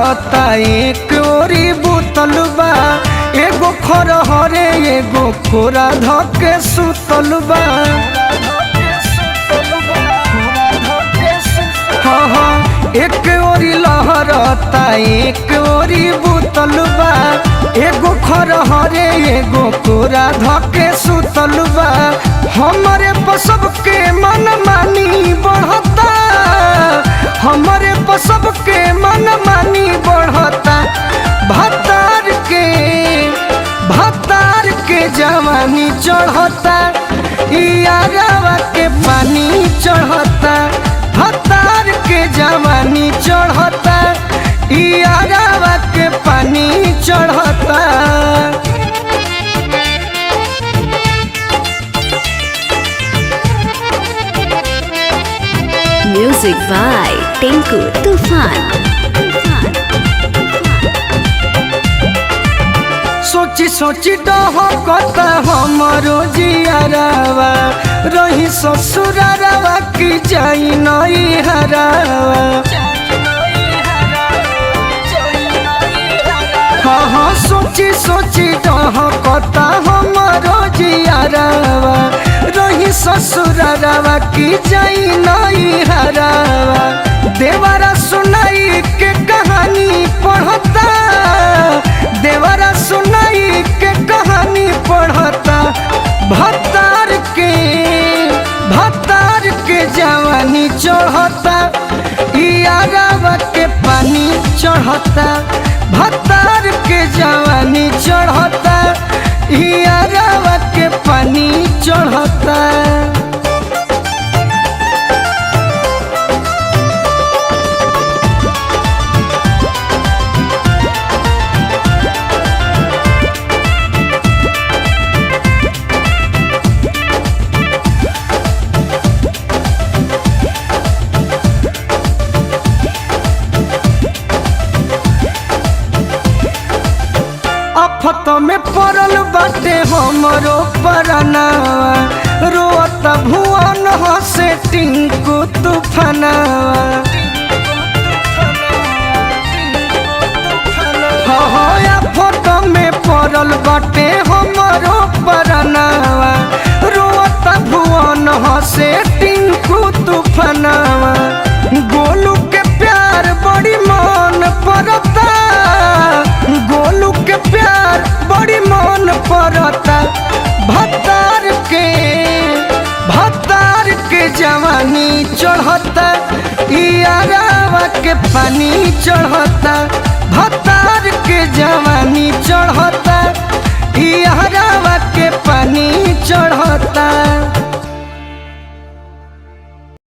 लहरता एक ओरी बोतल बा, एगो खरहरे एगो कोरा धके सुतल बा। हाँ हाँ एक ओरी लहरता एक ओरी बोतल बा, एगो खरहरे एगो कोरा धके सुतल बा। हमरे पसब के मन मानी बढ़ता, हमरे पसब के मन मानी बढ़ता। भतार के जवानी चढ़ता, यारवा के पानी चढ़ता। भतार के जवानी चढ़ता, यारवा के पानी चढ़ता। Music by Tinku Tufan. सोची सोची डहकता हमरो जियारावा, रही ससुरारावा की जाई नई हरावा। हाँ हाँ सोची सोची डहकता हमरो जियारावा, रही ससुरारावा की जाई नई हरावा। देवरा सुनाई के कहानी पढ़ता, देवरा सुनाई के कहानी पढ़ता। भतार के जवानी चढ़ता, यारवा के पानी चढ़ता। भतार के जवानी चढ़ता, यारवा के पानी चढ़ता। आफत में पड़ल बाटे हमरो परनावा, रोता भुवन हसे टिंकू तूफानावा। हाँ आफत में पड़ल बाटे हमरो परनावा, रोता भुवन हसे टिंकू तूफानावा। गोलू के प्यार बड़ी मन पड़ता, गोलू के प्यार बड़ी मन पड़ता। भतार के जवानी चढ़ता, यारवा के पानी चढ़ता। भतार के जवानी